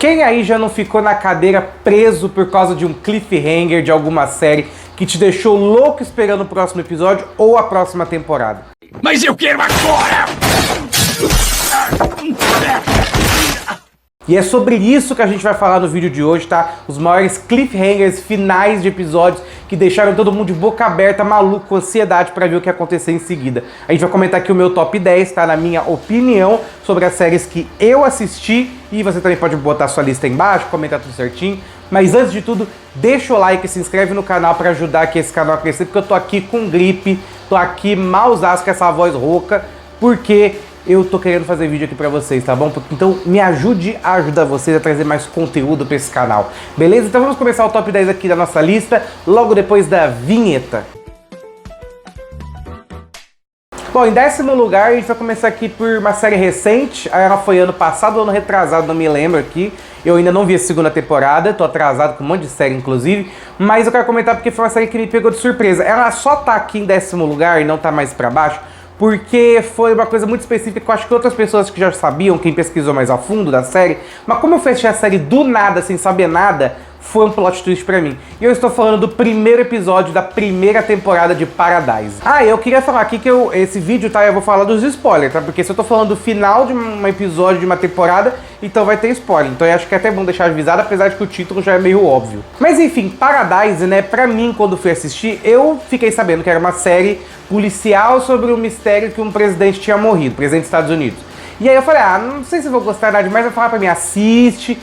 Quem aí já não ficou na cadeira preso por causa de um cliffhanger de alguma série que te deixou louco esperando o próximo episódio ou a próxima temporada? Mas eu quero agora! E é sobre isso que a gente vai falar no vídeo de hoje, tá? Os maiores cliffhangers finais de episódios que deixaram todo mundo de boca aberta, maluco, com ansiedade pra ver o que ia acontecer em seguida. A gente vai comentar aqui o meu top 10, tá? Na minha opinião, sobre as séries que eu assisti. E você também pode botar a sua lista aí embaixo, comentar tudo certinho. Mas antes de tudo, deixa o like e se inscreve no canal pra ajudar aqui esse canal a crescer, porque eu tô aqui com gripe, tô aqui malzaço com essa voz rouca, porque eu tô querendo fazer vídeo aqui pra vocês, tá bom? Então me ajude a ajudar vocês a trazer mais conteúdo pra esse canal, beleza? Então vamos começar o top 10 aqui da nossa lista, logo depois da vinheta. Bom, em 10º lugar, a gente vai começar aqui por uma série recente. Ela foi ano passado ou ano retrasado, não me lembro aqui. Eu ainda não vi a segunda temporada, tô atrasado com um monte de série, inclusive. Mas eu quero comentar porque foi uma série que me pegou de surpresa. Ela só tá aqui em 10º lugar e não tá mais pra baixo, porque foi uma coisa muito específica que eu acho que outras pessoas que já sabiam, quem pesquisou mais a fundo da série. Mas como eu fechei a série do nada, sem saber nada, foi um plot twist pra mim. E eu estou falando do primeiro episódio da primeira temporada de Paradise. Ah, eu queria falar aqui que esse vídeo, tá? Eu vou falar dos spoilers, tá? Porque se eu tô falando do final de um episódio de uma temporada, então vai ter spoiler. Então eu acho que é até bom deixar avisado, apesar de que o título já é meio óbvio. Mas enfim, Paradise, né? Pra mim, quando fui assistir, eu fiquei sabendo que era uma série policial sobre o mistério que um presidente tinha morrido, presidente dos Estados Unidos. E aí eu falei, não sei se vou gostar nada demais, vai falar pra mim, assiste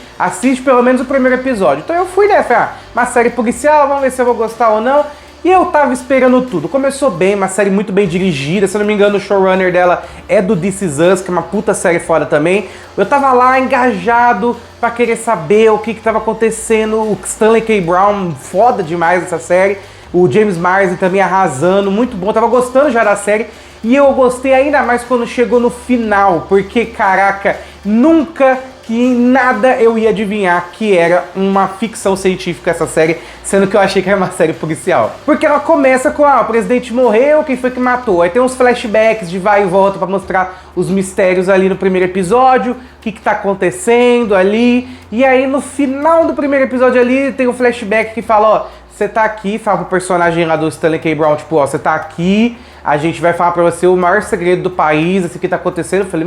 pelo menos o primeiro episódio. Então eu fui nessa, uma série policial, vamos ver se eu vou gostar ou não. E eu tava esperando tudo. Começou bem, uma série muito bem dirigida, se eu não me engano o showrunner dela é do This Is Us, que é uma puta série foda também. Eu tava lá engajado pra querer saber o que tava acontecendo, o Stanley K. Brown, foda demais essa série. O James Marsden também arrasando, muito bom, tava gostando já da série. E eu gostei ainda mais quando chegou no final, porque, caraca, nunca que em nada eu ia adivinhar que era uma ficção científica essa série, sendo que eu achei que era uma série policial. Porque ela começa com, o presidente morreu, quem foi que matou? Aí tem uns flashbacks de vai e volta pra mostrar os mistérios ali no primeiro episódio, o que tá acontecendo ali. E aí no final do primeiro episódio ali tem um flashback que fala, você tá aqui, fala pro personagem lá do Stanley K. Brown, tipo, você tá aqui, a gente vai falar pra você o maior segredo do país, esse que tá acontecendo. Eu falei,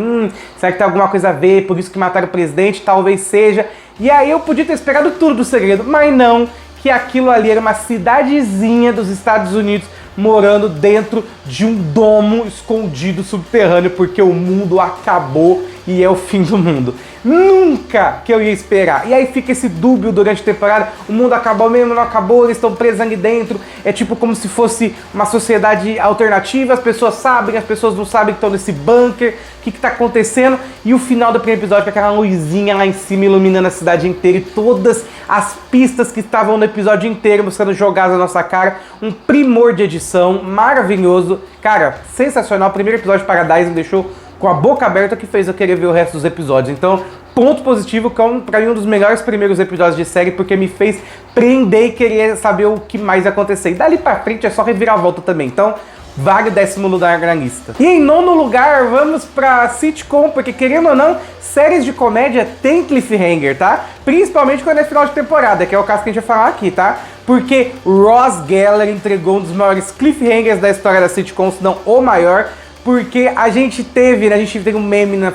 será que tem alguma coisa a ver, por isso que mataram o presidente? Talvez seja. E aí eu podia ter esperado tudo do segredo, mas não, que aquilo ali era uma cidadezinha dos Estados Unidos, morando dentro de um domo escondido subterrâneo, porque o mundo acabou e é o fim do mundo. Nunca que eu ia esperar. E aí fica esse dúbio durante a temporada, o mundo acabou mesmo, não acabou, eles estão presos ali dentro, é tipo como se fosse uma sociedade alternativa, as pessoas sabem, as pessoas não sabem que estão nesse bunker, o que tá acontecendo, e o final do primeiro episódio com aquela luzinha lá em cima iluminando a cidade inteira e todas as pistas que estavam no episódio inteiro sendo jogadas na nossa cara, um primor de edição, maravilhoso, cara, sensacional. O primeiro episódio de Paradise me deixou com a boca aberta, que fez eu querer ver o resto dos episódios. Então, ponto positivo, que é pra mim um dos melhores primeiros episódios de série, porque me fez prender e querer saber o que mais ia acontecer. E dali pra frente é só reviravolta também. Então, vale o 10º lugar na lista. E em 9º lugar, vamos pra sitcom, porque querendo ou não, séries de comédia tem cliffhanger, tá? Principalmente quando é final de temporada, que é o caso que a gente vai falar aqui, tá? Porque Ross Geller entregou um dos maiores cliffhangers da história da sitcom, se não o maior, porque a gente teve um meme na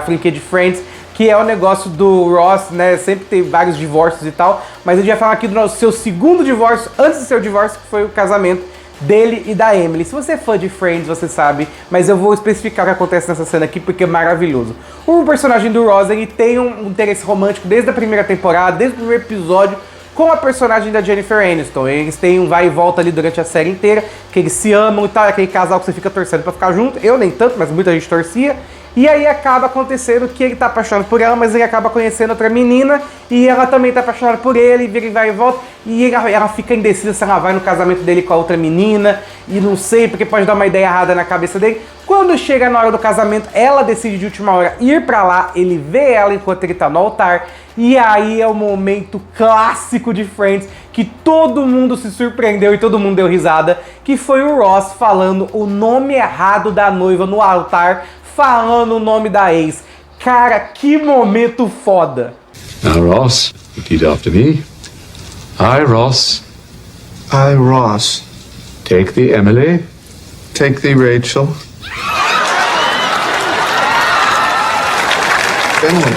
franquia de Friends, que é o negócio do Ross, né, sempre teve vários divórcios e tal, mas a gente vai falar aqui do seu segundo divórcio, antes do seu divórcio, que foi o casamento dele e da Emily. Se você é fã de Friends, você sabe, mas eu vou especificar o que acontece nessa cena aqui, porque é maravilhoso. O personagem do Ross, ele tem um interesse romântico desde a primeira temporada, desde o primeiro episódio, com a personagem da Jennifer Aniston. Eles têm um vai e volta ali durante a série inteira, que eles se amam e tal, é aquele casal que você fica torcendo pra ficar junto. Eu nem tanto, mas muita gente torcia. E aí acaba acontecendo que ele tá apaixonado por ela, mas ele acaba conhecendo outra menina, e ela também tá apaixonada por ele, e vira e vai e volta, e ela fica indecisa se ela vai no casamento dele com a outra menina, e não sei, porque pode dar uma ideia errada na cabeça dele. Quando chega na hora do casamento, ela decide de última hora ir pra lá, ele vê ela enquanto ele tá no altar, e aí é o momento clássico de Friends, que todo mundo se surpreendeu e todo mundo deu risada, que foi o Ross falando o nome errado da noiva no altar, falando o nome da ex. Cara, que momento foda! Now, Ross, repeat after me. I, Ross, I, Ross, take thee, Emily, take thee, Rachel. Finley.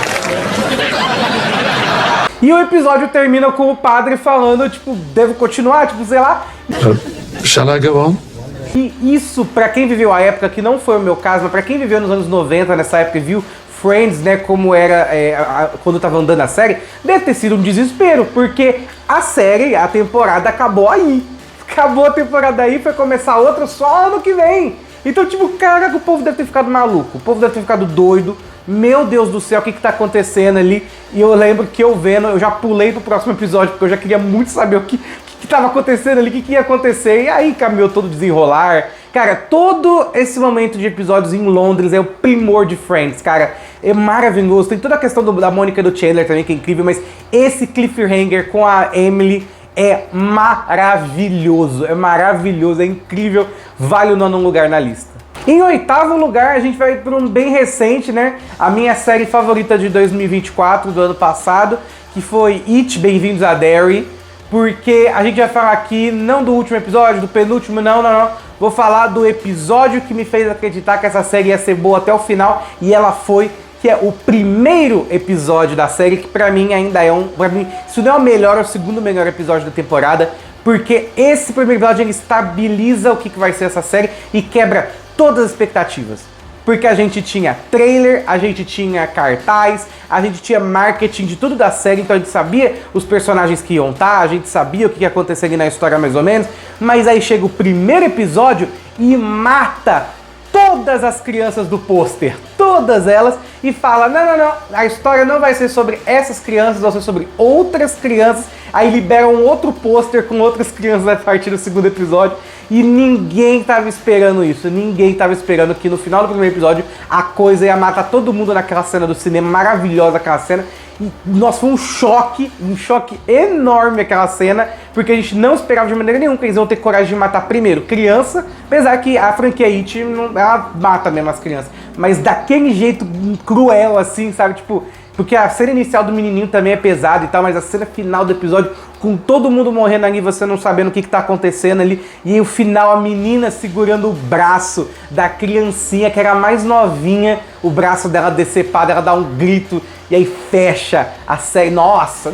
E o episódio termina com o padre falando, tipo, devo continuar, tipo, sei lá. Shall I go on? E isso, pra quem viveu a época, que não foi o meu caso, mas pra quem viveu nos anos 90, nessa época, e viu Friends, né, como era quando tava andando a série, deve ter sido um desespero, porque a série, a temporada acabou aí. Acabou a temporada aí, foi começar outra só ano que vem. Então, tipo, caraca, o povo deve ter ficado maluco, o povo deve ter ficado doido. Meu Deus do céu, o que tá acontecendo ali? E eu lembro que eu vendo, eu já pulei pro próximo episódio, porque eu já queria muito saber o que tava acontecendo ali, o que ia acontecer. E aí caminhou todo desenrolar. Cara, todo esse momento de episódios em Londres é o primor de Friends, cara. É maravilhoso. Tem toda a questão da Mônica e do Chandler também, que é incrível, mas esse cliffhanger com a Emily é maravilhoso. É maravilhoso, é incrível. Vale o nono lugar na lista. Em oitavo lugar, a gente vai para um bem recente, né? A minha série favorita de 2024, do ano passado, que foi It, Bem-vindos a Derry. Porque a gente vai falar aqui, não do último episódio, do penúltimo, não. Vou falar do episódio que me fez acreditar que essa série ia ser boa até o final, e ela foi, que é o primeiro episódio da série, que pra mim ainda é pra mim, se não é o melhor, é o segundo melhor episódio da temporada, porque esse primeiro episódio ele estabiliza o que vai ser essa série e quebra todas as expectativas. Porque a gente tinha trailer, a gente tinha cartaz, a gente tinha marketing de tudo da série, então a gente sabia os personagens que iam estar, a gente sabia o que ia acontecer ali na história mais ou menos, mas aí chega o primeiro episódio e mata todas as crianças do pôster, todas elas, e fala, não, a história não vai ser sobre essas crianças, vai ser sobre outras crianças, aí liberam um outro pôster com outras crianças a partir do segundo episódio, e ninguém tava esperando isso, ninguém tava esperando que no final do primeiro episódio a coisa ia matar todo mundo naquela cena do cinema, maravilhosa aquela cena, e nossa, foi um choque enorme aquela cena, porque a gente não esperava de maneira nenhuma que eles iam ter coragem de matar primeiro criança, apesar que a franquia It, ela mata mesmo as crianças, mas daquele jeito cruel assim, sabe, tipo, porque a cena inicial do menininho também é pesada e tal, mas a cena final do episódio, com todo mundo morrendo ali, você não sabendo o que tá acontecendo ali, e aí o final, a menina segurando o braço da criancinha, que era a mais novinha, o braço dela decepado, ela dá um grito, e aí fecha a série. Nossa,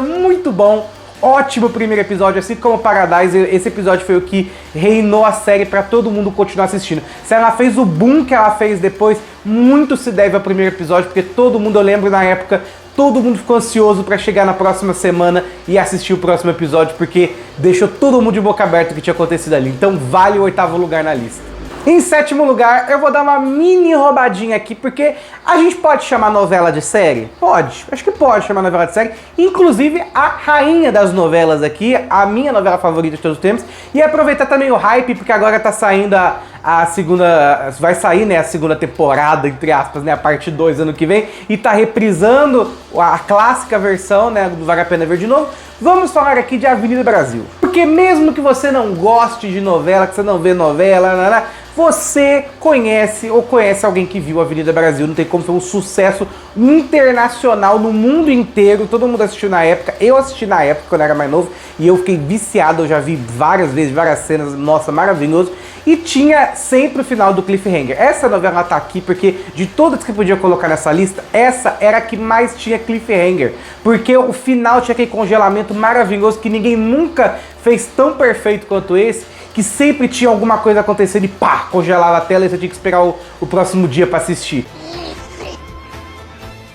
muito bom. Ótimo primeiro episódio, assim como Paradise, esse episódio foi o que reinou a série pra todo mundo continuar assistindo. Se ela fez o boom que ela fez depois, muito se deve ao primeiro episódio, porque todo mundo, eu lembro na época, todo mundo ficou ansioso pra chegar na próxima semana e assistir o próximo episódio, porque deixou todo mundo de boca aberta o que tinha acontecido ali. Então vale o oitavo lugar na lista. Em sétimo lugar, eu vou dar uma mini roubadinha aqui, porque a gente pode chamar novela de série? Pode, acho que pode chamar novela de série. Inclusive, a rainha das novelas aqui, a minha novela favorita de todos os tempos. E aproveitar também o hype, porque agora tá saindo a segunda... Vai sair, né, a segunda temporada, entre aspas, né, a parte 2 ano que vem. E tá reprisando a clássica versão, né, do Vale a Pena Ver de Novo. Vamos falar aqui de Avenida Brasil. Porque mesmo que você não goste de novela, que você não vê novela, você conhece ou conhece alguém que viu Avenida Brasil. Não tem como, foi um sucesso internacional no mundo inteiro. Todo mundo assistiu na época. Eu assisti na época, quando eu era mais novo. E eu fiquei viciado, eu já vi várias vezes, várias cenas. Nossa, maravilhoso. E tinha sempre o final do cliffhanger. Essa novela tá aqui porque de todas que podia colocar nessa lista, essa era a que mais tinha cliffhanger. Porque o final tinha aquele congelamento maravilhoso que ninguém nunca fez tão perfeito quanto esse, que sempre tinha alguma coisa acontecendo e pá, congelava a tela e você tinha que esperar o próximo dia pra assistir. Livre!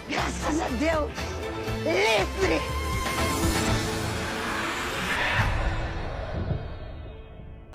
Graças a Deus! Livre!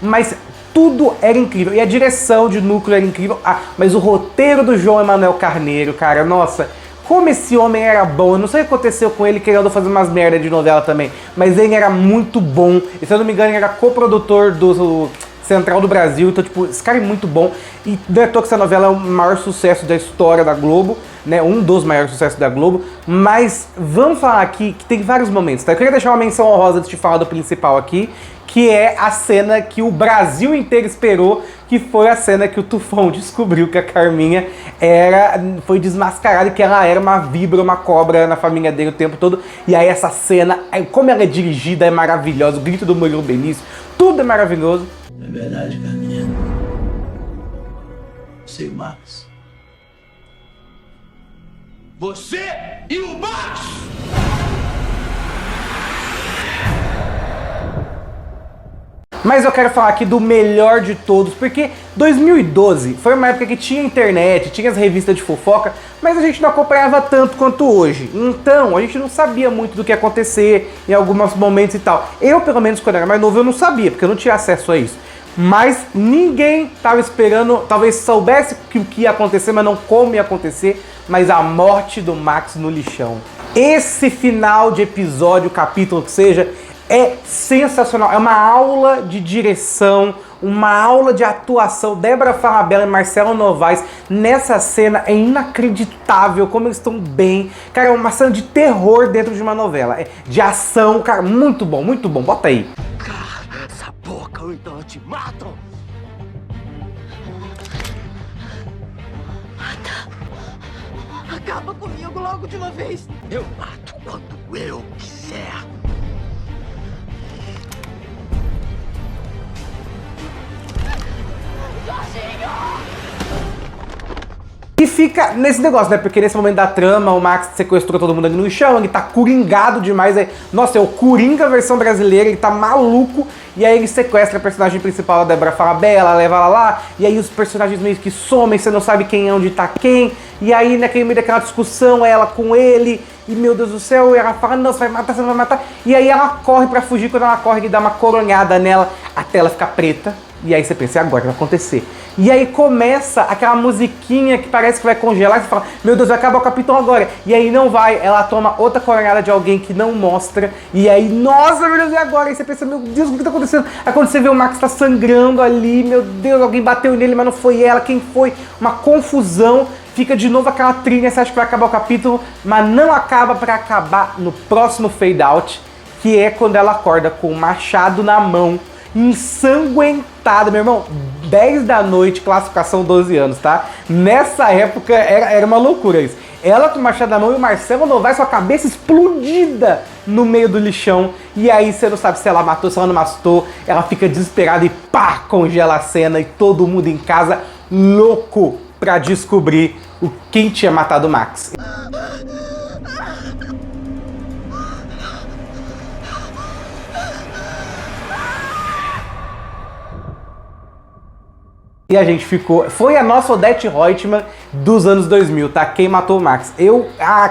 Mas tudo era incrível, e a direção de núcleo era incrível, mas o roteiro do João Emanuel Carneiro, cara, nossa, como esse homem era bom. Eu não sei o que aconteceu com ele, que ele andou fazendo umas merda de novela também, mas ele era muito bom, e se eu não me engano ele era coprodutor do central do Brasil. Então, tipo, esse cara é muito bom. E não é à toa que essa novela é o maior sucesso da história da Globo, né? Um dos maiores sucessos da Globo. Mas vamos falar aqui que tem vários momentos, tá? Eu queria deixar uma menção honrosa antes de falar do principal aqui, que é a cena que o Brasil inteiro esperou, que foi a cena que o Tufão descobriu que a Carminha foi desmascarada e que ela era uma víbora, uma cobra na família dele o tempo todo. E aí essa cena, como ela é dirigida, é maravilhosa, o grito do Murilo Benício, tudo é maravilhoso. É verdade, Carminha. Sei o Max. Você e o Max! Mas eu quero falar aqui do melhor de todos, porque 2012 foi uma época que tinha internet, tinha as revistas de fofoca, mas a gente não acompanhava tanto quanto hoje. Então, a gente não sabia muito do que ia acontecer em alguns momentos e tal. Eu, pelo menos, quando era mais novo, eu não sabia, porque eu não tinha acesso a isso. Mas ninguém estava esperando, talvez soubesse o que ia acontecer, mas não como ia acontecer, mas a morte do Max no lixão. Esse final de episódio, capítulo que seja, é sensacional, é uma aula de direção, uma aula de atuação. Débora Falabella e Marcelo Novaes nessa cena é inacreditável como eles estão bem. Cara, é uma cena de terror dentro de uma novela, de ação, cara, muito bom, bota aí. Cala essa boca ou então eu te mato! Acaba comigo logo de uma vez. Eu mato quando eu quiser. E fica nesse negócio, né? Porque nesse momento da trama, o Max sequestrou todo mundo ali no chão, ele tá coringado demais. Nossa, é o Coringa versão brasileira, ele tá maluco. E aí ele sequestra a personagem principal, a Débora Falabella, leva ela lá. E aí os personagens meio que somem, você não sabe quem é, onde tá quem. E aí naquele meio daquela discussão, ela com ele. E meu Deus do céu, e ela fala, não, você vai matar, você não vai matar. E aí ela corre pra fugir, quando ela corre, ele dá uma coronhada nela, a tela fica preta. E aí você pensa, agora vai acontecer. E aí começa aquela musiquinha que parece que vai congelar, e você fala, meu Deus, vai acabar o capítulo agora. E aí não vai, ela toma outra coronhada de alguém que não mostra. E aí, nossa, meu Deus, e agora? E aí você pensa, meu Deus, o que tá acontecendo? Aí quando você vê o Max tá sangrando ali, meu Deus, alguém bateu nele, mas não foi ela, quem foi? Uma confusão. Fica de novo aquela trilha, você acha que vai acabar o capítulo, mas não acaba, para acabar no próximo fade out, que é quando ela acorda com o machado na mão, ensanguentada, meu irmão, 10 da noite, classificação 12 anos, tá? Nessa época era uma loucura isso. Ela com o machado na mão e o Marcelo Novaes com a cabeça explodida no meio do lixão. E aí você não sabe se ela matou, se ela não matou. Ela fica desesperada e pá, congela a cena e todo mundo em casa louco pra descobrir quem tinha matado o Max. E a gente ficou... Foi a nossa Odete Reutemann dos anos 2000, tá? Quem matou o Max.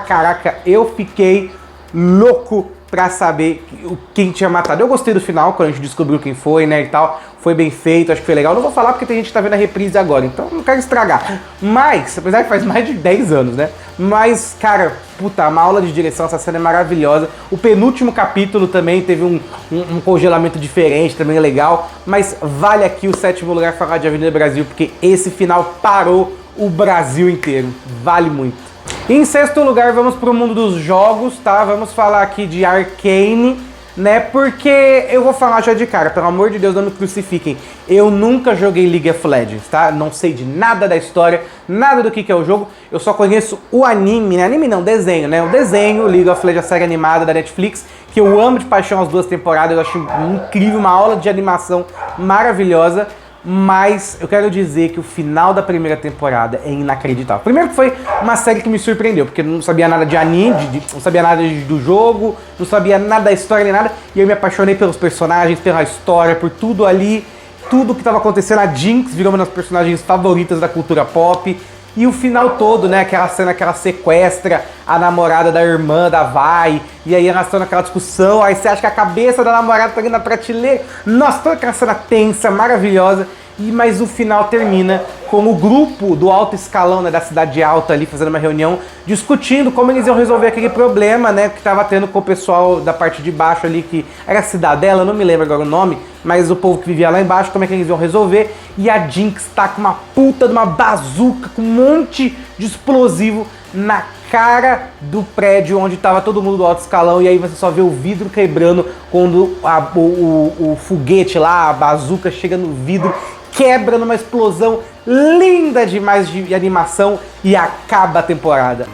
Caraca, eu fiquei louco pra saber quem tinha matado. Eu gostei do final, quando a gente descobriu quem foi, né, e tal. Foi bem feito, acho que foi legal. Não vou falar porque tem gente que tá vendo a reprise agora, então não quero estragar. Mas, apesar que faz mais de 10 anos, né? Mas, cara, puta, uma aula de direção, essa cena é maravilhosa. O penúltimo capítulo também teve um congelamento diferente, também legal. Mas vale aqui o 7º lugar falar de Avenida Brasil, porque esse final parou o Brasil inteiro. Vale muito. Em 6º lugar, vamos pro mundo dos jogos, tá? Vamos falar aqui de Arcane, né? Porque eu vou falar já de cara, pelo amor de Deus, não me crucifiquem. Eu nunca joguei League of Legends, tá? Não sei de nada da história, nada do que é o jogo. Eu só conheço o anime, né? Anime não, desenho, né? O desenho, League of Legends, a série animada da Netflix, que eu amo de paixão as 2 temporadas. Eu acho incrível, uma aula de animação maravilhosa. Mas eu quero dizer que o final da primeira temporada é inacreditável. Primeiro que foi uma série que me surpreendeu, porque eu não sabia nada de anime, não sabia nada do jogo, não sabia nada da história nem nada. E eu me apaixonei pelos personagens, pela história, por tudo ali, tudo que estava acontecendo. A Jinx virou uma das personagens favoritas da cultura pop. E o final todo, né, aquela cena que ela sequestra a namorada da irmã da Vi, e aí elas estão naquela discussão, aí você acha que a cabeça da namorada tá ali na prateleira. Nossa, toda aquela cena tensa, maravilhosa. mas o final termina com o grupo do alto escalão, né, da cidade alta ali, fazendo uma reunião, discutindo como eles iam resolver aquele problema, né, que tava tendo com o pessoal da parte de baixo ali, que era a Cidadela, não me lembro agora o nome, mas o povo que vivia lá embaixo, como é que eles iam resolver. E a Jinx tá com uma puta de uma bazuca, com um monte de explosivo na cara do prédio onde tava todo mundo do alto escalão, e aí você só vê o vidro quebrando quando o foguete lá, a bazuca chega no vidro, quebra numa explosão linda demais de animação e acaba a temporada.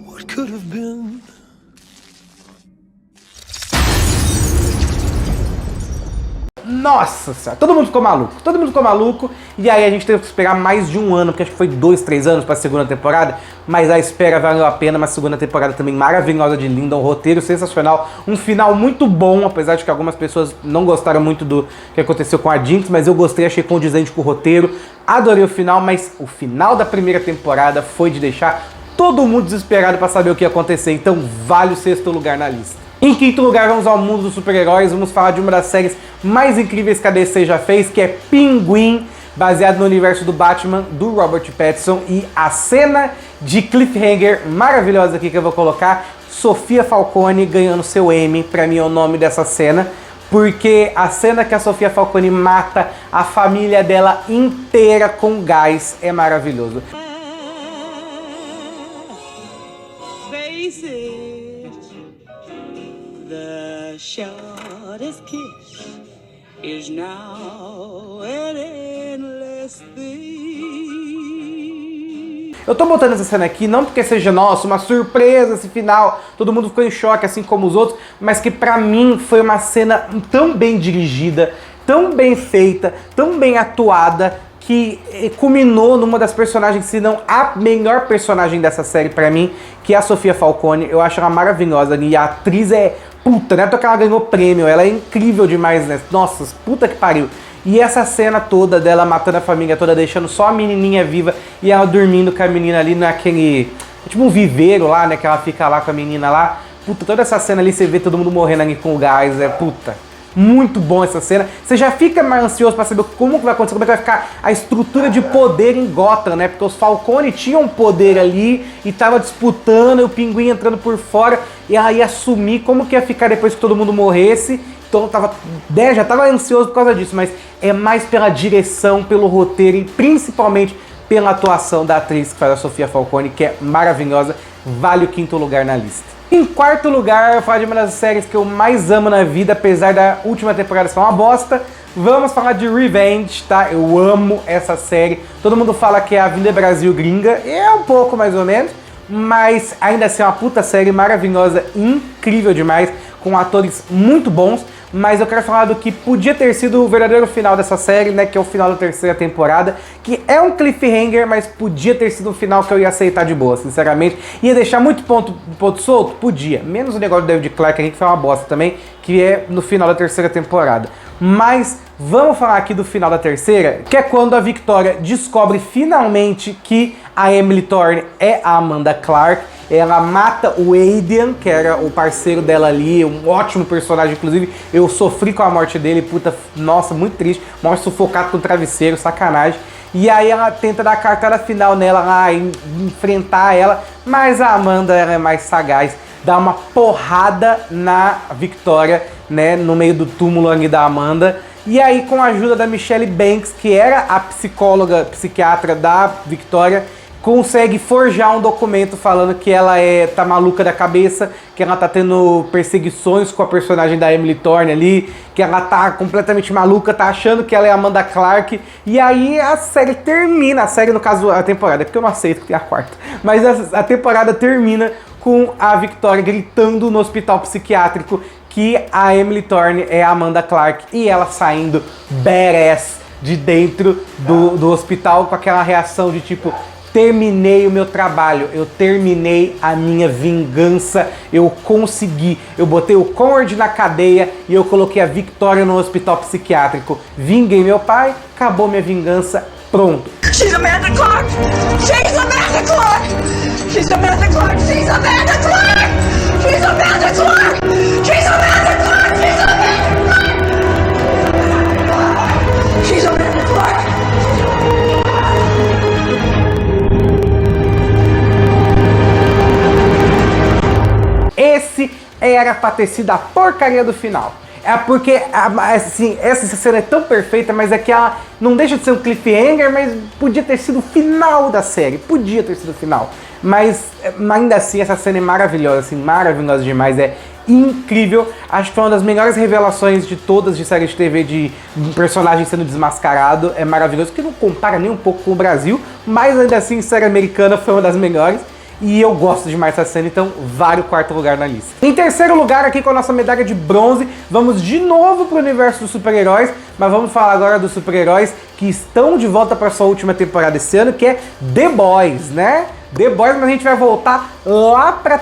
What could have been? Nossa senhora, todo mundo ficou maluco, e aí a gente teve que esperar mais de um ano, porque acho que foi 2, 3 anos para a segunda temporada, mas a espera valeu a pena. Uma segunda temporada também maravilhosa de linda, um roteiro sensacional, um final muito bom, apesar de que algumas pessoas não gostaram muito do que aconteceu com a Jinx, mas eu gostei, achei condizente com o roteiro, adorei o final, mas o final da primeira temporada foi de deixar todo mundo desesperado para saber o que ia acontecer, então vale o 6º lugar na lista. Em 5º lugar, vamos ao mundo dos super-heróis, vamos falar de uma das séries mais incríveis que a DC já fez, que é Pinguim, baseado no universo do Batman, do Robert Pattinson, e a cena de cliffhanger maravilhosa aqui que eu vou colocar, Sofia Falcone ganhando seu Emmy, pra mim é o nome dessa cena, porque a cena que a Sofia Falcone mata a família dela inteira com gás é maravilhoso. The shortest kiss is now an endless thing. Eu tô botando essa cena aqui não porque seja, nossa, uma surpresa esse final, todo mundo ficou em choque assim como os outros, mas que pra mim foi uma cena tão bem dirigida, tão bem feita, tão bem atuada, que culminou numa das personagens, se não a melhor personagem dessa série pra mim, que é a Sofia Falcone. Eu acho ela maravilhosa e a atriz é puta, né? Porque ela ganhou prêmio, ela é incrível demais, né? Nossa, puta que pariu. E essa cena toda dela matando a família toda, deixando só a menininha viva e ela dormindo com a menina ali naquele, tipo um viveiro lá, né? Que ela fica lá com a menina lá. Puta, toda essa cena ali, você vê todo mundo morrendo ali com o gás, puta. Muito bom essa cena. Você já fica mais ansioso pra saber como que vai acontecer, como é que vai ficar a estrutura de poder em Gotham, né? Porque os Falcone tinham poder ali e tava disputando, e o Pinguim entrando por fora, e aí assumir como que ia ficar depois que todo mundo morresse. Então já tava ansioso por causa disso, mas é mais pela direção, pelo roteiro e principalmente pela atuação da atriz que faz a Sofia Falcone, que é maravilhosa, vale o 5º lugar na lista. Em 4º lugar, eu vou falar de uma das séries que eu mais amo na vida, apesar da última temporada ser uma bosta. Vamos falar de Revenge, tá? Eu amo essa série. Todo mundo fala que é a Avenida Brasil gringa, é um pouco mais ou menos, mas ainda assim é uma puta série maravilhosa, incrível demais, com atores muito bons. Mas eu quero falar do que podia ter sido o verdadeiro final dessa série, né? Que é o final da 3ª temporada, que é um cliffhanger, mas podia ter sido um final que eu ia aceitar de boa, sinceramente. Ia deixar muito ponto solto? Podia. Menos o negócio do David Clark aqui, que foi uma bosta também, que é no final da 3ª temporada. Mas vamos falar aqui do final da 3ª, que é quando a Victoria descobre finalmente que a Emily Thorne é a Amanda Clarke. Ela mata o Aiden, que era o parceiro dela ali, um ótimo personagem, inclusive eu sofri com a morte dele, puta, nossa, muito triste, morte sufocado com o travesseiro, sacanagem. E aí ela tenta dar a cartada final nela, lá, enfrentar ela, mas a Amanda ela é mais sagaz, dá uma porrada na Victoria, né, no meio do túmulo ali da Amanda. E aí, com a ajuda da Michelle Banks, que era a psiquiatra da Victoria, consegue forjar um documento falando que ela tá maluca da cabeça, que ela tá tendo perseguições com a personagem da Emily Thorne ali, que ela tá completamente maluca, tá achando que ela é Amanda Clarke. E aí a série termina, a série no caso a temporada, porque eu não aceito que tem a 4ª, mas a temporada termina com a Victoria gritando no hospital psiquiátrico que a Emily Thorne é a Amanda Clarke e ela saindo badass de dentro do hospital com aquela reação de tipo: terminei o meu trabalho, eu terminei a minha vingança, eu consegui, eu botei o Conrad na cadeia e eu coloquei a Victoria no hospital psiquiátrico, vinguei meu pai, acabou minha vingança, pronto. She's Amanda Clarke! She's Amanda Clarke! She's Amanda Clarke! She's Amanda Clarke! She's Amanda Clarke! She's Amanda Clarke! She's Amanda Clarke! era pra ter sido a porcaria do final. É porque, assim, essa cena é tão perfeita, mas é que ela não deixa de ser um cliffhanger, mas podia ter sido o final da série. Podia ter sido o final. Mas, ainda assim, essa cena é maravilhosa, assim, maravilhosa demais. É incrível. Acho que foi uma das melhores revelações de todas de série de TV de um personagem sendo desmascarado. É maravilhoso, que não compara nem um pouco com o Brasil, mas ainda assim, série americana foi uma das melhores. E eu gosto demais dessa cena, então vale o quarto lugar na lista. Em terceiro lugar, aqui com a nossa medalha de bronze, vamos de novo pro universo dos super-heróis, mas vamos falar agora dos super-heróis que estão de volta para sua última temporada esse ano, que é The Boys, né? The Boys, mas a gente vai voltar lá pra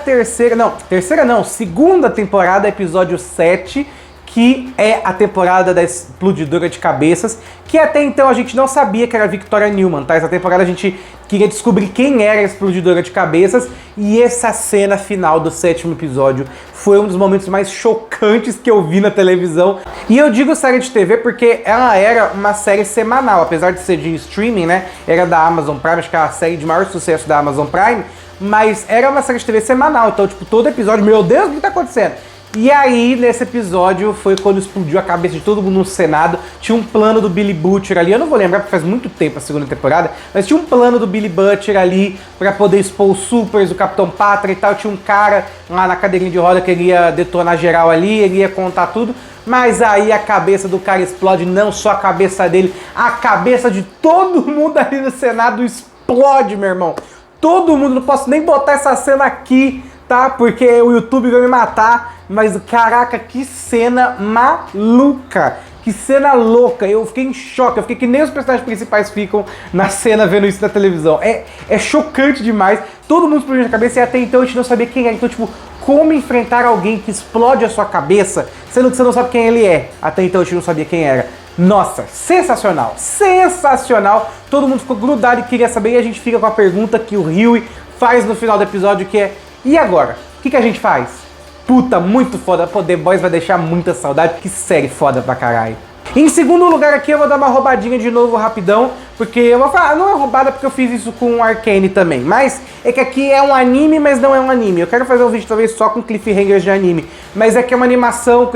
segunda temporada, episódio 7, que é a temporada da explodidora de cabeças, que até então a gente não sabia que era a Victoria Newman, tá? Essa temporada a gente queria descobrir quem era a explodidora de cabeças, e essa cena final do 7º episódio foi um dos momentos mais chocantes que eu vi na televisão. E eu digo série de TV porque ela era uma série semanal, apesar de ser de streaming, né? Era da Amazon Prime, acho que é a série de maior sucesso da Amazon Prime, mas era uma série de TV semanal, então tipo, todo episódio, meu Deus, o que tá acontecendo? E aí, nesse episódio, foi quando explodiu a cabeça de todo mundo no Senado. Tinha um plano do Billy Butcher ali, eu não vou lembrar porque faz muito tempo a segunda temporada, mas tinha um plano do Billy Butcher ali pra poder expor os supers, o Capitão Pátria e tal. Tinha um cara lá na cadeirinha de roda que ele ia detonar geral ali, ele ia contar tudo. Mas aí a cabeça do cara explode, não só a cabeça dele, a cabeça de todo mundo ali no Senado explode, meu irmão. Todo mundo, não posso nem botar essa cena aqui, tá? Porque o YouTube vai me matar. Mas, caraca, que cena maluca. Que cena louca. Eu fiquei em choque. Eu fiquei que nem os personagens principais ficam na cena vendo isso na televisão. É chocante demais. Todo mundo explodiu na cabeça e até então a gente não sabia quem era. Então, tipo, como enfrentar alguém que explode a sua cabeça, sendo que você não sabe quem ele é? Até então a gente não sabia quem era. Nossa, sensacional. Sensacional. Todo mundo ficou grudado e queria saber. E a gente fica com a pergunta que o Huey faz no final do episódio, que é: e agora? O que a gente faz? Puta, muito foda. Pô, The Boys vai deixar muita saudade. Que série foda pra caralho. Em segundo lugar aqui eu vou dar uma roubadinha de novo rapidão, porque eu vou falar, não é roubada porque eu fiz isso com o Arcane também, mas é que aqui é um anime, mas não é um anime. Eu quero fazer um vídeo talvez só com cliffhangers de anime, mas é que é uma animação,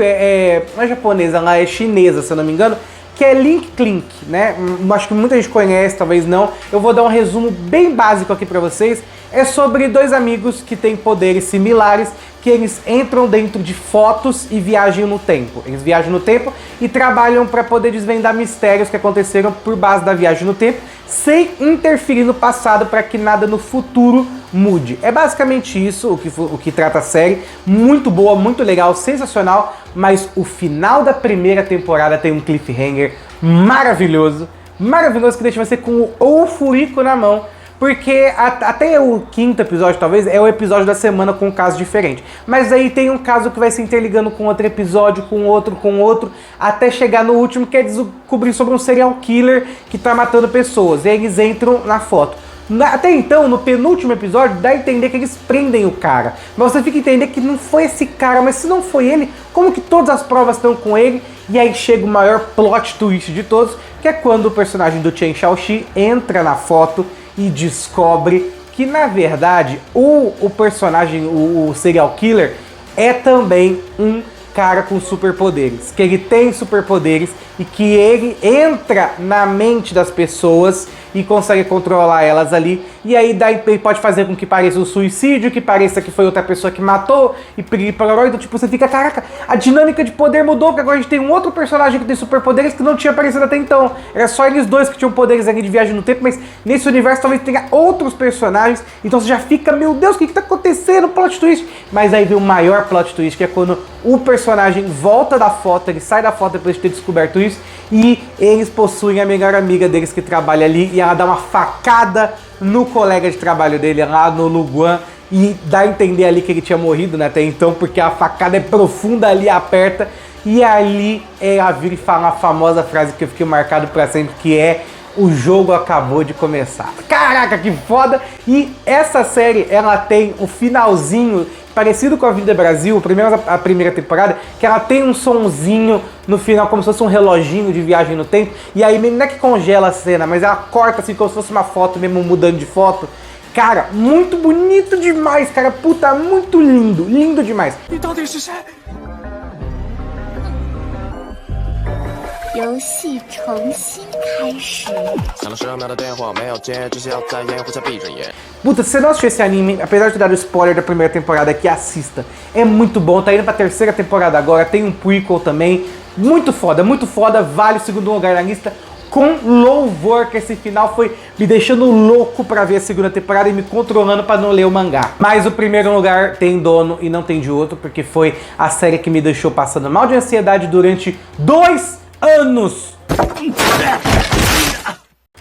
não é japonesa, ela é chinesa, se eu não me engano, que é Link Clink, né? Acho que muita gente conhece, talvez não. Eu vou dar um resumo bem básico aqui pra vocês. É sobre dois amigos que têm poderes similares, que eles entram dentro de fotos e viajam no tempo. Eles viajam no tempo e trabalham para poder desvendar mistérios que aconteceram por base da viagem no tempo, sem interferir no passado para que nada no futuro mude. É basicamente isso o que trata a série. Muito boa, muito legal, sensacional, mas o final da primeira temporada tem um cliffhanger maravilhoso, maravilhoso, que deixa você com o furico na mão. Porque até o 5º episódio, talvez, é o episódio da semana com um caso diferente. Mas aí tem um caso que vai se interligando com outro episódio, com outro, até chegar no último, que é descobrir sobre um serial killer que tá matando pessoas. E aí eles entram na foto. Até então, no penúltimo episódio, dá a entender que eles prendem o cara. Mas você fica a entender que não foi esse cara, mas se não foi ele, como que todas as provas estão com ele? E aí chega o maior plot twist de todos, que é quando o personagem do Chen Xiaoxi entra na foto e descobre que, na verdade, o personagem, o serial killer, é também um cara com superpoderes. Que ele tem superpoderes e que ele entra na mente das pessoas e consegue controlar elas ali. E aí ele pode fazer com que pareça um suicídio, que pareça que foi outra pessoa que matou, e piriri-pororó. Então, tipo, você fica, caraca, a dinâmica de poder mudou, porque agora a gente tem um outro personagem que tem superpoderes que não tinha aparecido até então. Era só eles dois que tinham poderes ali de viagem no tempo, mas nesse universo talvez tenha outros personagens. Então você já fica, meu Deus, o que tá acontecendo? Plot twist. Mas aí vem o maior plot twist, que é quando o personagem volta da foto, ele sai da foto depois de ter descoberto isso, e eles possuem a melhor amiga deles que trabalha ali, e ela dá uma facada no colega de trabalho dele lá no Luguan, e dá a entender ali que ele tinha morrido, né, até então, porque a facada é profunda ali, aperta, e ali ela vira e fala a famosa frase que eu fiquei marcado pra sempre, que é: o jogo acabou de começar. Caraca, que foda! E essa série, ela tem o finalzinho parecido com a Vida Brasil, a primeira temporada, que ela tem um sonzinho no final, como se fosse um reloginho de viagem no tempo, e aí não é que congela a cena, mas ela corta assim, como se fosse uma foto mesmo, mudando de foto. Cara, muito bonito demais, cara. Puta, muito lindo. Lindo demais. 游戏重新开始。响了10秒的电话没有接，只需要在烟雾下闭着眼。 Puta, se você não assistiu esse anime, apesar de ter dado spoiler da primeira temporada aqui, assista. É muito bom, tá indo pra terceira temporada agora, tem um prequel também. Muito foda, vale o segundo lugar na lista. Com louvor, que esse final foi me deixando louco pra ver a segunda temporada e me controlando pra não ler o mangá. Mas o primeiro lugar tem dono e não tem de outro, porque foi a série que me deixou passando mal de ansiedade durante 2 anos.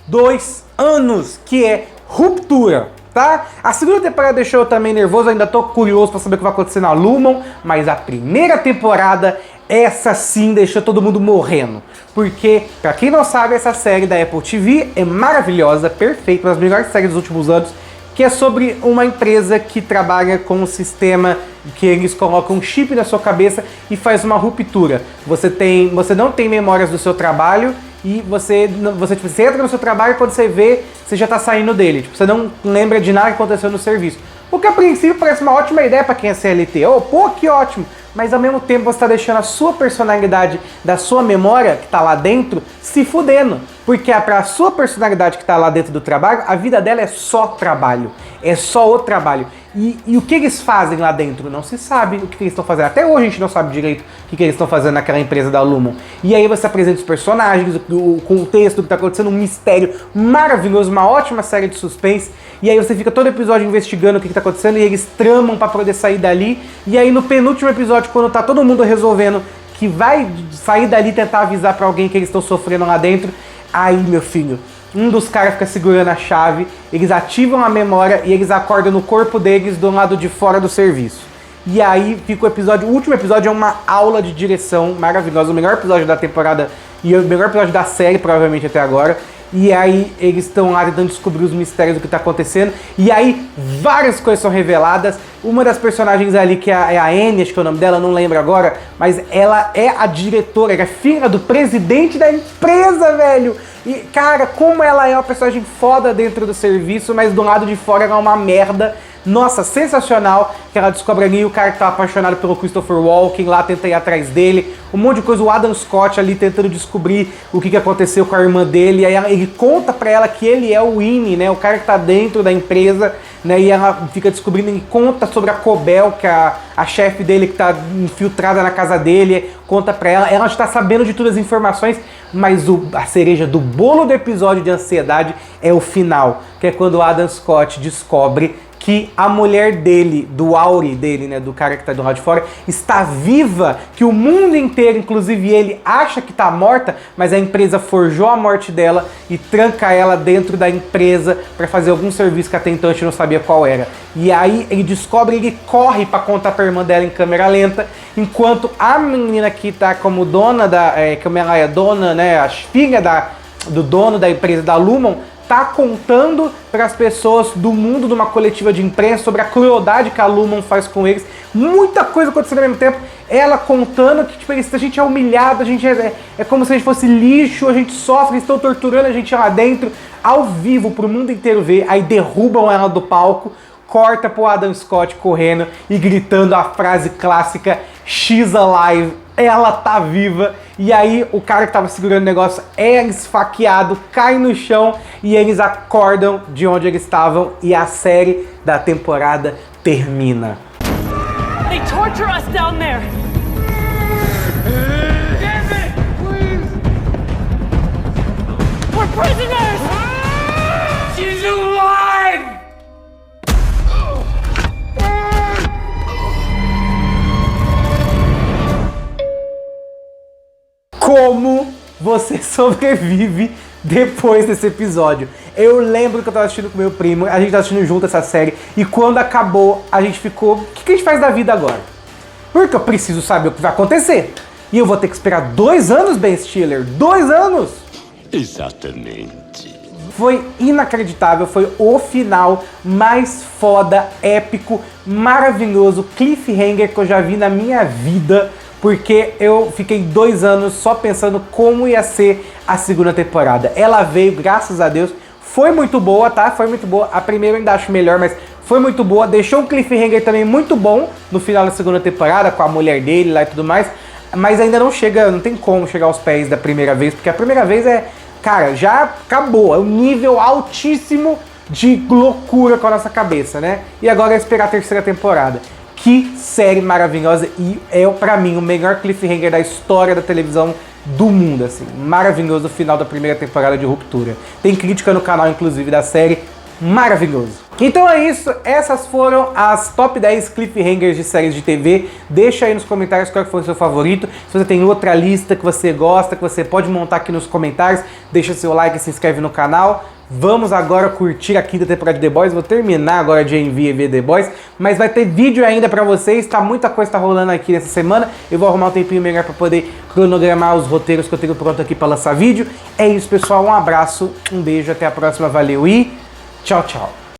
2 anos, que é Ruptura, tá? A segunda temporada deixou eu também nervoso, ainda tô curioso pra saber o que vai acontecer na Lumon, mas a primeira temporada, essa sim deixou todo mundo morrendo. Porque, pra quem não sabe, essa série da Apple TV é maravilhosa, perfeita, uma das melhores séries dos últimos anos, que é sobre uma empresa que trabalha com um sistema que eles colocam um chip na sua cabeça e faz uma ruptura. Você não tem memórias do seu trabalho e você entra no seu trabalho e quando você vê, você já tá saindo dele. Tipo, você não lembra de nada que aconteceu no serviço. O que a princípio parece uma ótima ideia para quem é CLT. Oh, pô, que ótimo! Mas ao mesmo tempo você está deixando a sua personalidade da sua memória, que está lá dentro, se fudendo. Porque para a sua personalidade que está lá dentro do trabalho, a vida dela é só trabalho. É só o trabalho. E o que eles fazem lá dentro? Não se sabe o que eles estão fazendo. Até hoje a gente não sabe direito o que eles estão fazendo naquela empresa da Lumon. E aí você apresenta os personagens, o contexto, o que está acontecendo, um mistério maravilhoso, uma ótima série de suspense. E aí você fica todo episódio investigando o que está acontecendo e eles tramam para poder sair dali. E aí no penúltimo episódio, quando tá todo mundo resolvendo que vai sair dali e tentar avisar para alguém que eles estão sofrendo lá dentro, aí, meu filho, um dos caras fica segurando a chave, eles ativam a memória e eles acordam no corpo deles do lado de fora do serviço. E aí fica o último episódio é uma aula de direção maravilhosa, o melhor episódio da temporada e o melhor episódio da série, provavelmente até agora. E aí eles estão lá tentando descobrir os mistérios do que está acontecendo. E aí várias coisas são reveladas. Uma das personagens ali, que é a Annie, acho que é o nome dela, não lembro agora, mas ela é a diretora, ela é filha do presidente da empresa, velho! E, cara, como ela é uma personagem foda dentro do serviço, mas do lado de fora ela é uma merda. Nossa, sensacional, que ela descobre ali o cara que tá apaixonado pelo Christopher Walken, lá tenta ir atrás dele, um monte de coisa, o Adam Scott ali tentando descobrir o que aconteceu com a irmã dele, e aí ele conta pra ela que ele é o Winnie, né, o cara que tá dentro da empresa, né, e ela fica descobrindo e conta sobre a Cobel, que é a chefe dele que tá infiltrada na casa dele, conta pra ela está sabendo de todas as informações, mas a cereja do bolo do episódio de ansiedade é o final, que é quando o Adam Scott descobre que a mulher dele, do Auri dele, né, do cara que tá do lado de fora, está viva, que o mundo inteiro, inclusive ele, acha que tá morta, mas a empresa forjou a morte dela e tranca ela dentro da empresa para fazer algum serviço que até então a gente não sabia qual era. E aí ele descobre, ele corre para contar pra irmã dela em câmera lenta, enquanto a menina que tá como dona como ela é dona, né, a filha do dono da empresa da Lumon, tá contando para as pessoas do mundo de uma coletiva de imprensa sobre a crueldade que a Lumon faz com eles. Muita coisa acontecendo ao mesmo tempo. Ela contando que tipo, a gente é humilhado, a gente é como se a gente fosse lixo, a gente sofre, eles estão torturando a gente lá dentro, ao vivo, pro mundo inteiro ver. Aí derrubam ela do palco, corta pro Adam Scott correndo e gritando a frase clássica "She's alive", ela tá viva. E aí o cara que tava segurando o negócio é esfaqueado, cai no chão e eles acordam de onde eles estavam e a série da temporada termina. They torture us down there. We're prisoners. She's alive. Como você sobrevive depois desse episódio? Eu lembro que eu tava assistindo com meu primo, a gente tava assistindo junto essa série, e quando acabou, a gente ficou, o que a gente faz da vida agora? Porque eu preciso saber o que vai acontecer. E eu vou ter que esperar 2 anos, Ben Stiller, 2 anos! Exatamente. Foi inacreditável, foi o final mais foda, épico, maravilhoso, cliffhanger que eu já vi na minha vida, porque eu fiquei 2 anos só pensando como ia ser a segunda temporada. Ela veio, graças a Deus, foi muito boa, tá? Foi muito boa. A primeira eu ainda acho melhor, mas foi muito boa. Deixou um cliffhanger também muito bom no final da segunda temporada, com a mulher dele lá e tudo mais. Mas ainda não chega, não tem como chegar aos pés da primeira vez, porque a primeira vez é, cara, já acabou. É um nível altíssimo de loucura com a nossa cabeça, né? E agora é esperar a terceira temporada. Que série maravilhosa e é, pra mim, o melhor cliffhanger da história da televisão do mundo, assim. Maravilhoso o final da primeira temporada de Ruptura. Tem crítica no canal, inclusive, da série. Maravilhoso. Então é isso, essas foram as top 10 cliffhangers de séries de TV. Deixa aí nos comentários qual foi o seu favorito. Se você tem outra lista que você gosta, que você pode montar aqui nos comentários, deixa seu like e se inscreve no canal. Vamos agora curtir a quinta temporada de The Boys. Vou terminar agora de enviar ver The Boys, mas vai ter vídeo ainda pra vocês. Tá muita coisa tá rolando aqui nessa semana. Eu vou arrumar um tempinho melhor pra poder cronogramar os roteiros que eu tenho pronto aqui pra lançar vídeo. É isso, pessoal. Um abraço, um beijo, até a próxima. Valeu e tchau, tchau.